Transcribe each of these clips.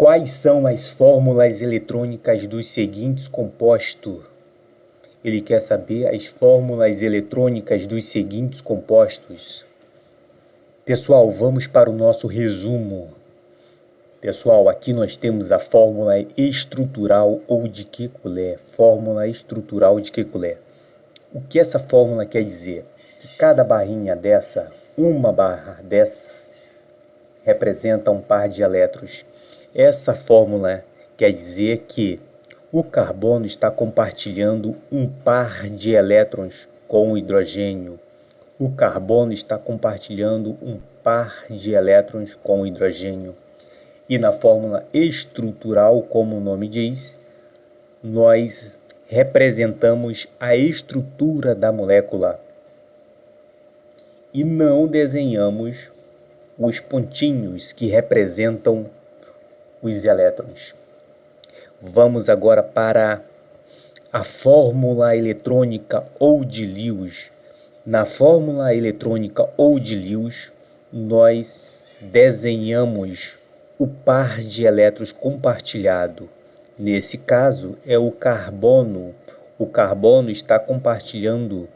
Quais são as fórmulas eletrônicas dos seguintes compostos? Ele quer saber as fórmulas eletrônicas dos seguintes compostos. Pessoal, vamos para o nosso resumo. Pessoal, aqui nós temos a fórmula estrutural ou de Kekulé. Fórmula estrutural de Kekulé. O que essa fórmula quer dizer? Que cada barrinha dessa, uma barra dessa, representa um par de elétrons. Essa fórmula quer dizer que o carbono está compartilhando um par de elétrons com o hidrogênio. O carbono está compartilhando um par de elétrons com o hidrogênio. E na fórmula estrutural, como o nome diz, nós representamos a estrutura da molécula e não desenhamos os pontinhos que representam os elétrons. Vamos agora para a fórmula eletrônica ou de Lewis. Na fórmula eletrônica ou de Lewis, nós desenhamos o par de elétrons compartilhado. Nesse caso, é o carbono. O carbono está compartilhando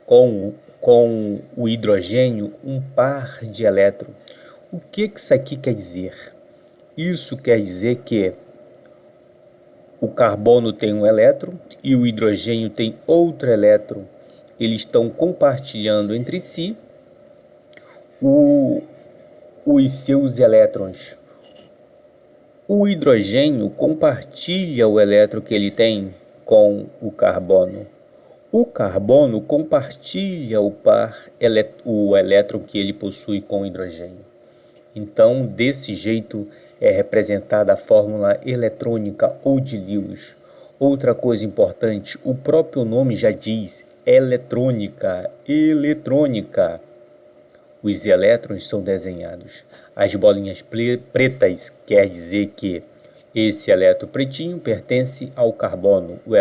com o hidrogênio um par de elétrons. O que isso aqui quer dizer? Isso quer dizer que o carbono tem um elétron e o hidrogênio tem outro elétron. Eles estão compartilhando entre si os seus elétrons. O hidrogênio compartilha o elétron que ele tem com o carbono. O carbono compartilha o elétron que ele possui com o hidrogênio. Então, desse jeito é representada a fórmula eletrônica ou de Lewis. Outra coisa importante, o próprio nome já diz eletrônica, eletrônica. Os elétrons são desenhados. As bolinhas pretas quer dizer que esse elétron pretinho pertence ao carbono. O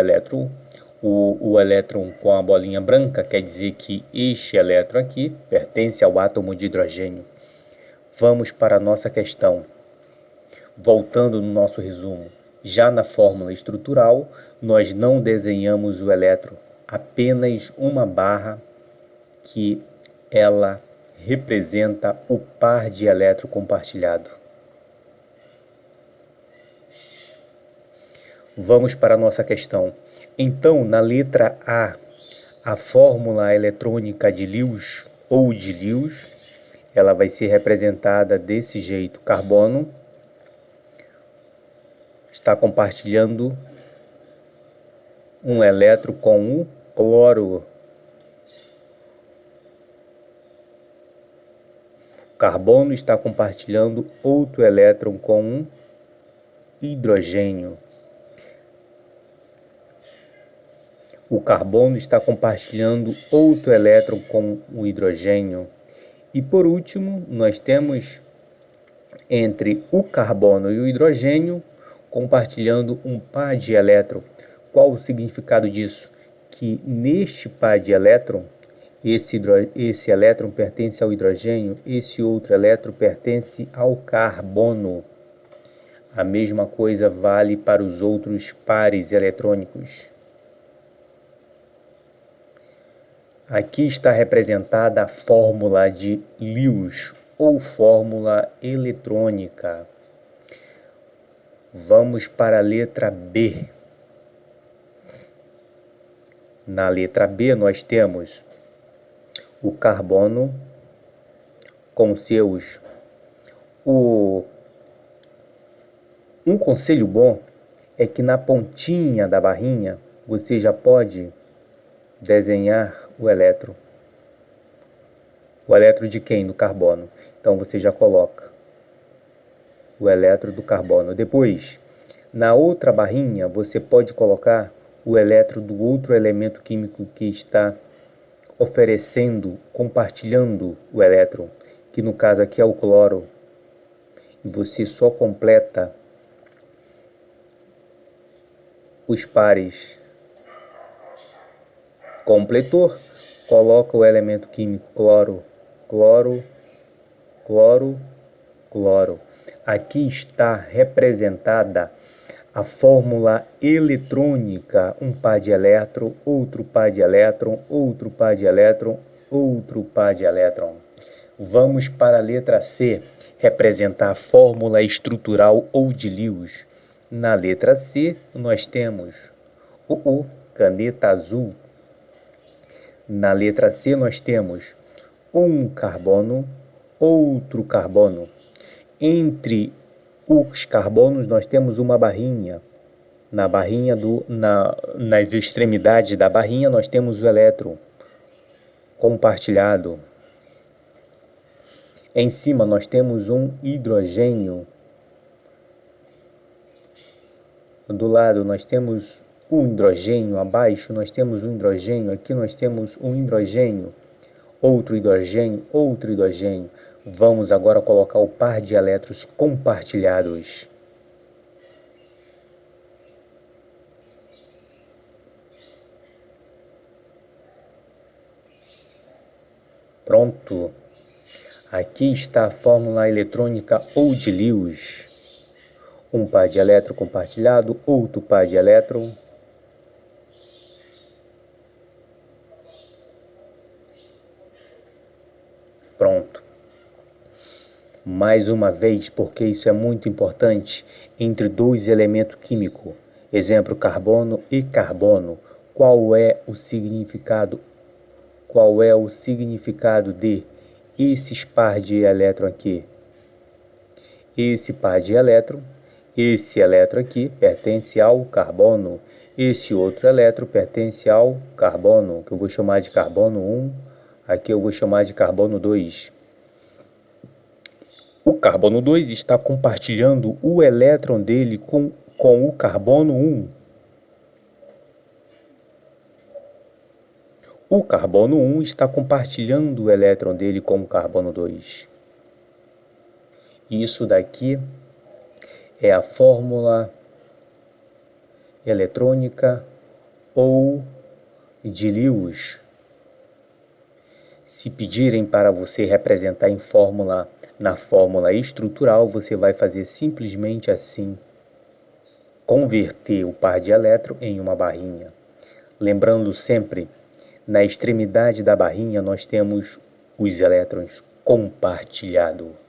elétron com a bolinha branca quer dizer que este elétron aqui pertence ao átomo de hidrogênio. Vamos para a nossa questão. Voltando no nosso resumo, já na fórmula estrutural, nós não desenhamos o elétron, apenas uma barra que ela representa o par de elétron compartilhado. Vamos para a nossa questão. Então, na letra a fórmula eletrônica de Lewis ou de Lewis, ela vai ser representada desse jeito. Carbono está compartilhando um elétron com o cloro. Carbono está compartilhando outro elétron com um hidrogênio. O carbono está compartilhando outro elétron com o hidrogênio. E por último, nós temos entre o carbono e o hidrogênio compartilhando um par de elétron. Qual o significado disso? Que neste par de elétron, esse elétron pertence ao hidrogênio, esse outro elétron pertence ao carbono. A mesma coisa vale para os outros pares eletrônicos. Aqui está representada a fórmula de Lewis ou fórmula eletrônica. Vamos para a letra B. Na letra B nós temos o carbono com seus... Um conselho bom é que na pontinha da barrinha você já pode desenhar o elétron. O elétron de quem? Do carbono. Então você já coloca o elétron do carbono. Depois, na outra barrinha, você pode colocar o elétron do outro elemento químico que está oferecendo, compartilhando o elétron, que no caso aqui é o cloro. E você só completa os pares. Completou, coloca o elemento químico cloro, cloro, cloro, cloro. Aqui está representada a fórmula eletrônica, um par de elétron, outro par de elétron, outro par de elétron, outro par de elétron. Vamos para a letra C, representar a fórmula estrutural ou de Lewis. Na letra C, nós temos o caneta azul. Na letra C, nós temos um carbono, outro carbono. Entre os carbonos, nós temos uma barrinha. Nas extremidades da barrinha, nós temos o elétron compartilhado. Em cima, nós temos um hidrogênio. Do lado, nós temos um hidrogênio. Abaixo, nós temos um hidrogênio. Aqui, nós temos um hidrogênio. Outro hidrogênio, outro hidrogênio. Vamos agora colocar o par de elétrons compartilhados. Pronto. Aqui está a fórmula eletrônica ou de Lewis. Um par de elétron compartilhado, outro par de elétron. Pronto. Mais uma vez, porque isso é muito importante, entre dois elementos químicos, exemplo carbono e carbono, qual é o significado de esses par de elétron aqui? Esse par de elétron, esse elétron aqui pertence ao carbono, esse outro elétron pertence ao carbono, que eu vou chamar de carbono 1, aqui eu vou chamar de carbono 2. O carbono 2 está compartilhando o elétron dele com o carbono 1. O carbono 1 está compartilhando o elétron dele com o carbono 2. Isso daqui é a fórmula eletrônica ou de Lewis. Se pedirem para você representar na fórmula estrutural, você vai fazer simplesmente assim: converter o par de elétron em uma barrinha. Lembrando sempre, na extremidade da barrinha nós temos os elétrons compartilhados.